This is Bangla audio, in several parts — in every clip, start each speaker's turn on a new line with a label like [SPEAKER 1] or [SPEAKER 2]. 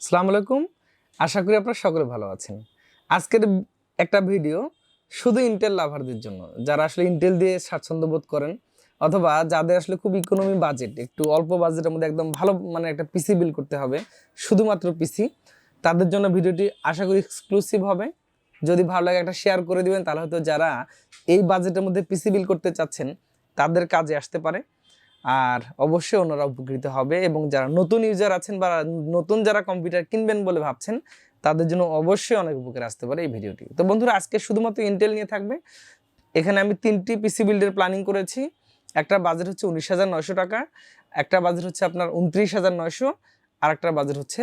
[SPEAKER 1] আসসালামু আলাইকুম। আশা করি আপনারা সকলে ভালো আছেন। আজকের একটা ভিডিও শুধু ইন্টেল লাভারদের জন্য, যারা আসলে ইন্টেল দিয়ে স্বাচ্ছন্দ্য বোধ করেন অথবা যাদের আসলে খুব ইকোনমি বাজেট, একটু অল্প বাজেটের মধ্যে একদম ভালো একটা পিসি বিল্ড করতে হবে, শুধুমাত্র পিসি, তাদের জন্য ভিডিওটি আশা করি এক্সক্লুসিভ হবে। যদি ভালো লাগে একটা শেয়ার করে দিবেন, তাহলে হয়তো যারা এই বাজেটের মধ্যে পিসি বিল্ড করতে চাচ্ছেন তাদের কাজে আসতে পারে। আর অবশ্যই ওনারা উপকৃত হবে, এবং যারা নতুন ইউজার আছেন বা নতুন যারা কম্পিউটার কিনবেন বলে ভাবছেন তাদের জন্য অবশ্যই অনেক উপকার আসতে পারে এই ভিডিওটি। তো বন্ধুরা, আজকে শুধুমাত্র ইন্টেল নিয়ে থাকবে। এখানে আমি 3টি পিসি বিল্ডের প্ল্যানিং করেছি। একটা বাজেট হচ্ছে 19,900 টাকা, একটা বাজেট হচ্ছে আপনার 29,900, আর একটা বাজেট হচ্ছে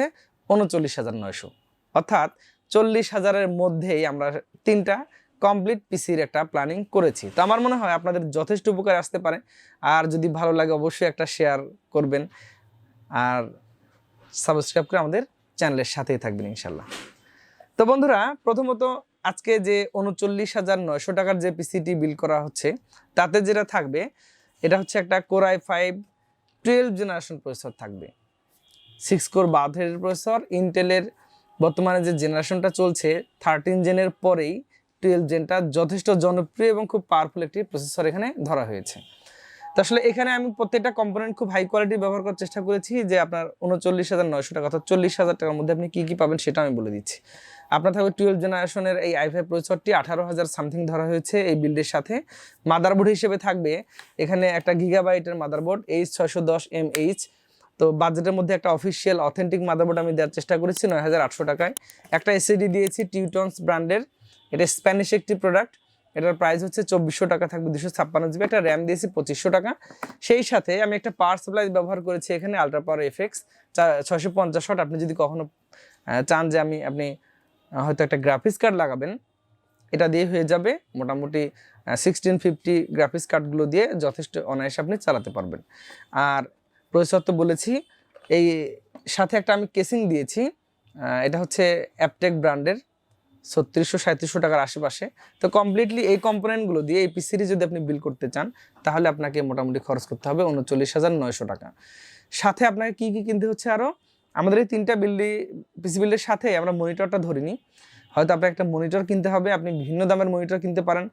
[SPEAKER 1] 39,900, অর্থাৎ 40,000-এর মধ্যেই আমরা 3টা কমপ্লিট পিসির একটা প্ল্যানিং করেছি। তো আমার মনে হয় আপনাদের যথেষ্ট উপকার আসতে পারে। আর যদি ভালো লাগে অবশ্যই একটা শেয়ার করবেন, আর সাবস্ক্রাইব করে আমাদের চ্যানেলের সাথেই থাকবেন ইনশাল্লাহ। তো বন্ধুরা, প্রথমত আজকে যে 39,900 টাকার যে পিসিটি বিল্ড করা হচ্ছে, তাতে যেটা থাকবে এটা হচ্ছে একটা কোর i5 12 জেনারেশন প্রসেসর থাকবে, 6 কোর 12 থ্রেডের প্রসেসর। ইন্টেলের বর্তমানে যে জেনারেশনটা চলছে 13 জেনের পরেই 12 জেনটা যথেষ্ট জনপ্রিয় এবং খুব পাওয়ারফুল একটি প্রসেসর এখানে ধরা হয়েছে। তো আসলে এখানে আমি প্রত্যেকটা কম্পোনেন্ট খুব হাই কোয়ালিটি ব্যবহার করার চেষ্টা করেছি, যে আপনার 39,900 টাকা অর্থাৎ 40,000 টাকার মধ্যে আপনি কী কী পাবেন সেটা আমি বলে দিচ্ছি। আপনার থাকবে 12 জেনারেশনের এই i5 প্রসেসরটি, 18,000 সামথিং ধরা হয়েছে এই বিল্ডের সাথে। মাদারবোর্ড হিসেবে থাকবে এখানে একটা গিগাবাইটের মাদারবোর্ড H610MH। তো বাজেটের মধ্যে একটা অফিসিয়াল অথেন্টিক মাদারবোর্ড আমি দেওয়ার চেষ্টা করেছি 9,800 টাকায়। একটা এসএসডি দিয়েছি টিউটনস ব্র্যান্ডের, এটা স্প্যানিশ একটি প্রোডাক্ট। এটার প্রাইস হচ্ছে 2400 টাকা থাকবে, 256 জিবি। একটা র্যাম দিয়েছি 2500 টাকা। সেই সাথে আমি একটা পাওয়ার সাপ্লাই ব্যবহার করেছি এখানে, আলট্রা পাওয়ার এফএক্স 650 ওয়াট। আপনি যদি কখনো চান যে আপনি হয়তো একটা গ্রাফিক্স কার্ড লাগাবেন, এটা দিয়ে হয়ে যাবে। মোটামুটি 1650 গ্রাফিক্স কার্ডগুলো দিয়ে যথেষ্ট অনায়াসে আপনি চালাতে পারবেন। আর প্রসেসর তো বলেছি, এই সাথে একটা আমি কেসিং দিয়েছি, এটা হচ্ছে অ্যাপটেক ব্র্যান্ডের, 3600-3700 টাকার আশেপাশে। তো কমপ্লিটলি এই কম্পোনেন্টগুলো দিয়ে এই পিসিটি যদি আপনি বিল করতে চান, তাহলে আপনাকে মোটামুটি খরচ করতে হবে 39,900 টাকা। সাথে আপনাকে কি কি কিনতে হচ্ছে আরও, আমাদের এই 3টা পিসি বিল্ডের সাথে আমরা মনিটরটা ধরিনি। হয়তো আপনার একটা মনিটর কিনতে হবে, আপনি বিভিন্ন দামের মনিটর কিনতে পারেন,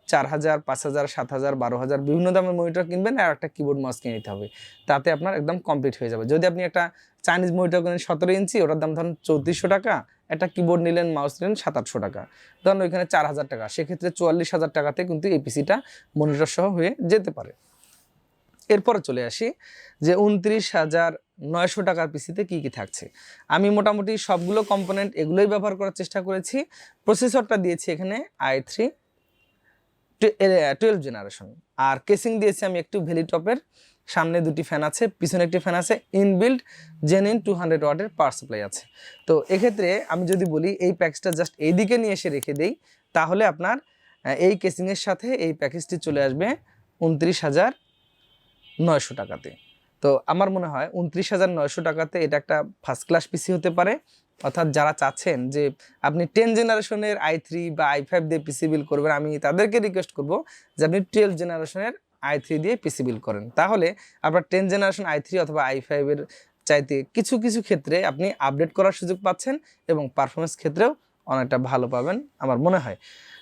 [SPEAKER 1] 4,000, 5,000, 7,000, 12,000 বিভিন্ন দামের মনিটর কিনবেন, আর একটা কিবোর্ড মাউস কিনে নিতে হবে। তাতে আপনার একদম কমপ্লিট হয়ে যাবে। যদি আপনি একটা চাইনিজ মনিটর কিনেন 17 ইঞ্চি, ওটার দাম ধরেন 3400 টাকা, একটা কিবোর্ড নিলেন, মাউস নিলেন 700-800 টাকা, ধরেন ওইখানে 4,000 টাকা, সেক্ষেত্রে 44,000 টাকাতে কিন্তু এই পিসিটা মনিটর সহ হয়ে যেতে পারে। এরপরে চলে আসি যে 29,900 টাকার পিসিতে কি কি থাকছে। আমি মোটামুটি সবগুলো কম্পোনেন্ট এগুলোই ব্যবহার করার চেষ্টা করেছি। প্রসেসরটা দিয়েছি এখানে i3 12 জেনারেশন, আর কেসিং দিয়েছি আমি একটু ভ্যালিটপের। সামনে 2টি ফ্যান আছে, পিছনে একটি ফ্যান আছে, ইনবিল্ড জেনুইন 200 ওয়াটের পাওয়ার সাপ্লাই আছে। তো এক্ষেত্রে আমি যদি বলি এই প্যাকেজটা জাস্ট এইদিকে নিয়ে এসে রেখে দেই, তাহলে আপনার এই কেসিংয়ের সাথে এই প্যাকেজটি চলে আসবে 29,900 টাকাতে। তো আমার মনে হয় 29,900 টাকাতে এটা একটা ফার্স্ট ক্লাস পিসি হতে পারে। অর্থাৎ যারা চাচ্ছেন যে আপনি 10 জেনারেশনের i3 বা i5 দিয়ে পিসি বিল করবেন, আমি তাদেরকে রিকোয়েস্ট করব যে আপনি 12 জেনারেশনের i3 দিয়ে পিসি বিল করেন। তাহলে আপনার 10 জেনারেশন i3 অথবা i5 এর চাইতে কিছু কিছু ক্ষেত্রে আপনি আপডেট করার সুযোগ পাচ্ছেন, এবং পারফরমেন্স ক্ষেত্রেও অনেকটা ভালো পাবেন আমার মনে হয়।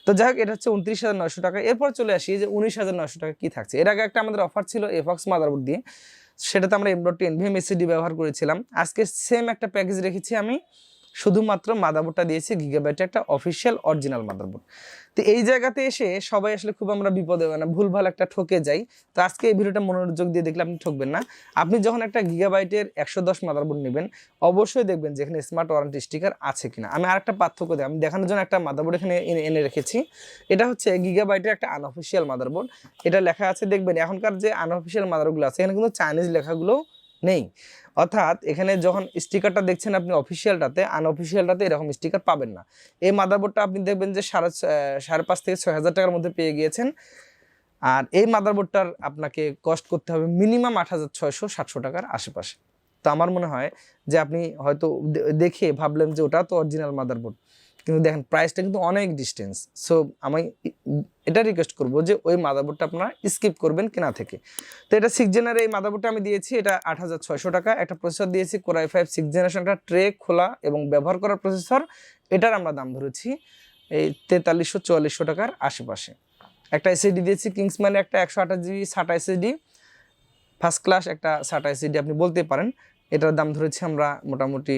[SPEAKER 1] তো যাই হোক, এটা হচ্ছে 29,900 টাকা। এরপর চলে আসি যে 19,900 টাকা কী থাকছে। এর আগে একটা আমাদের অফার ছিল এফক্স মাদারবোর্ড দিয়ে, সেটাতে আমরা M.2 NVMe SSD ব্যবহার করেছিলাম। আজকে সেম একটা প্যাকেজ রেখেছি আমি, শুধুমাত্র মাদারবোর্ডটা দিয়েছি গিগাবাইটের একটা অফিসিয়াল অরিজিনাল মাদারবোর্ড। তো এই জায়গাতে এসে সবাই আসলে খুব আমরা বিপদে ভুলভাল একটা ঠকে যাই। তো আজকে এই ভিডিওটা মনোযোগ দিয়ে দেখলে আপনি ঠকবেন না। আপনি যখন একটা গিগাবাইটের 110 মাদারবোর্ড নেবেন, অবশ্যই দেখবেন যে এখানে স্মার্ট ওয়ারেন্টি স্টিকার আছে কিনা। আমি আরেকটা পার্থক্য দিই, আমি দেখানোর জন্য একটা মাদারবোর্ড এখানে এনে রেখেছি। এটা হচ্ছে গিগাবাইটের একটা আনঅফিসিয়াল মাদারবোর্ড। এটা লেখা আছে, দেখবেন এখনকার যে আনঅফিসিয়াল মাদারবোর্ডগুলো আছে এখানে কিন্তু চাইনিজ লেখাগুলো নেই। অর্থাৎ এখানে যখন স্টিকারটা দেখছেন আপনি অফিসিয়ালটাতে, আনঅফিসিয়ালটাতে এরকম স্টিকার পাবেন না। এই মাদারবোর্ডটা আপনি দেখবেন যে 5,500 থেকে 6,000 টাকার মধ্যে পেয়ে গিয়েছেন। আর এই মাদারবোর্ডটার আপনাকে কস্ট করতে হবে মিনিমাম 8,600-700 টাকার আশেপাশে। তো আমার মনে হয় যে আপনি হয়তো দেখে ভাবলেন যে ওটা তো অরিজিনাল মাদারবোর্ড, কিন্তু দেখেন প্রাইসটা কিন্তু অনেক ডিস্টেন্স। সো আমি এটা রিকোয়েস্ট করব যে ওই মাদারবোর্ডটা আপনারা স্কিপ করবেন কেনা থেকে। তো এটা 6 জেনের এই মাদারবোর্ডটা আমি দিয়েছি, এটা 8600 টাকা। একটা প্রসেসর দিয়েছি Core i5 6 জেনারেশন, একটা ট্রে খোলা এবং ব্যবহার করা প্রসেসর, এটার আমরা দাম ধরেছি এই 4300-4400 টাকার আশেপাশে। একটা এসএসডি দিয়েছি কিংসম্যানের একটা 128 GB SATA SSD, first class একটা SATA এসএসডি আপনি বলতে পারেন। এটার দাম ধরেছি আমরা মোটামুটি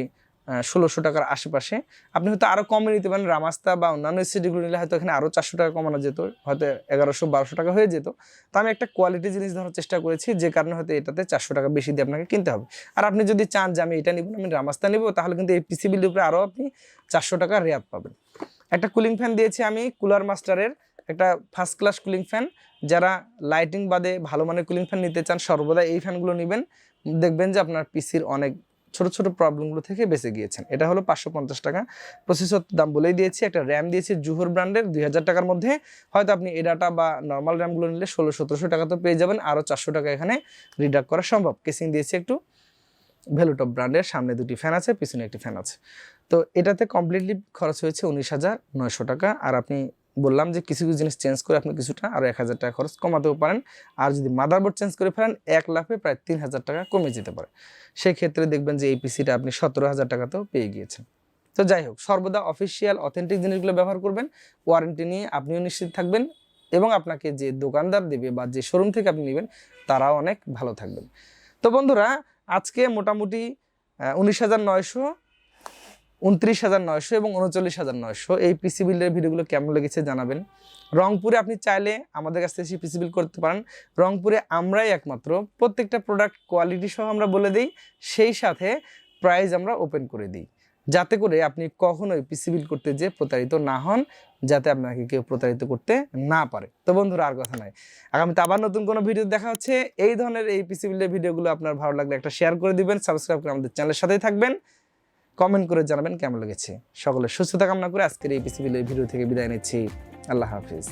[SPEAKER 1] 1600 টাকার আশেপাশে। আপনি হয়তো আরও কমে নিতে পারেন, রামাস্তা বা অন্যান্য এসএসডিগুলো নিলে হয়তো এখানে আরও 400 টাকা কমানো যেত, হয়তো 1100-1200 টাকা হয়ে যেত। তো আমি একটা কোয়ালিটি জিনিস ধরার চেষ্টা করেছি, যে কারণে হয়তো এটাতে 400 টাকা বেশি দিয়ে আপনাকে কিনতে হবে। আর আপনি যদি চান যে আমি এটা নিব না, আমি রামাস্তা নিব, তাহলে কিন্তু এই পিসি বিলের উপরে আরও আপনি 400 টাকা রেয়াত পাবেন। একটা কুলিং ফ্যান দিয়েছি আমি কুলার মাস্টারের, একটা ফার্স্ট ক্লাস কুলিং ফ্যান। যারা লাইটিং বাদে ভালো মানের কুলিং ফ্যান নিতে চান সর্বদা এই ফ্যানগুলো নেবেন, দেখবেন যে আপনার পিসির অনেক ছোট ছোট প্রবলেমগুলো থেকে বেঁচে গিয়েছেন। এটা হলো 550 টাকা। প্রসেসর দাম বলেই দিয়েছি, একটা র্যাম দিয়েছি জুহর ব্র্যান্ডের 2000 টাকার মধ্যে। হয়তো আপনি এই ডাটা বা নর্মাল র্যামগুলো নিলে 1600-1700 টাকা তো পেয়ে যাবেন, আরও 400 টাকা এখানে রিডাক্ট করা সম্ভব। কেসিং দিয়েছি একটু ভেলুটপ ব্র্যান্ডের, সামনে দুটি ফ্যান আছে, পিছনে একটি ফ্যান আছে। তো এটাতে কমপ্লিটলি খরচ হয়েছে 19,900 টাকা। আর আপনি বললাম যে কিছু কিছু জিনিস চেঞ্জ করে আপনি কিছুটা আরও 1000 টাকা খরচ কমাতেও পারেন। আর যদি মাদারবোর্ড চেঞ্জ করে ফেলেন 1 লাফে প্রায় 3000 টাকা কমে যেতে পারে। সেই ক্ষেত্রে দেখবেন যে এই পিসিটা আপনি 17,000 টাকাতেও পেয়ে গিয়েছেন। তো যাই হোক, সর্বদা অফিসিয়াল অথেন্টিক জিনিসগুলো ব্যবহার করবেন, ওয়ারেন্টি নিয়ে আপনিও নিশ্চিত থাকবেন এবং আপনাকে যে দোকানদার দেবে বা যে শোরুম থেকে আপনি নেবেন তারাও অনেক ভালো থাকবেন। তো বন্ধুরা, আজকে মোটামুটি 19,900, 29,900 এবং 39,900 এই পিসি বিলের ভিডিওগুলো কেমন লেগেছে জানাবেন। রংপুরে আপনি চাইলে আমাদের কাছ থেকে পিসি বিল করতে পারেন। রংপুরে আমরাই একমাত্র প্রত্যেকটা প্রোডাক্ট কোয়ালিটি সহ আমরা বলে দিই, সেই সাথে প্রাইস আমরা ওপেন করে দিই, যাতে করে আপনি কখনোই পিসি বিল করতে যেয়ে প্রতারিত না হন, যাতে আপনাকে কেউ প্রতারিত করতে না পারে। তো বন্ধুরা, আর কথা নয়, আগামীতে আবার নতুন কোনো ভিডিও দেখা হচ্ছে। এই ধরনের এই পিসি বিলের ভিডিওগুলো আপনার ভালো লাগলে একটা শেয়ার করে দিবেন, সাবস্ক্রাইব করে আমাদের চ্যানেলের সাথেই থাকবেন, কমেন্ট করে জানাবেন কেমন লেগেছে। সকলের সুস্থতা কামনা করে আজকের এই পিসি বিলের ভিডিও থেকে বিদায় নিচ্ছি। আল্লাহ হাফিজ।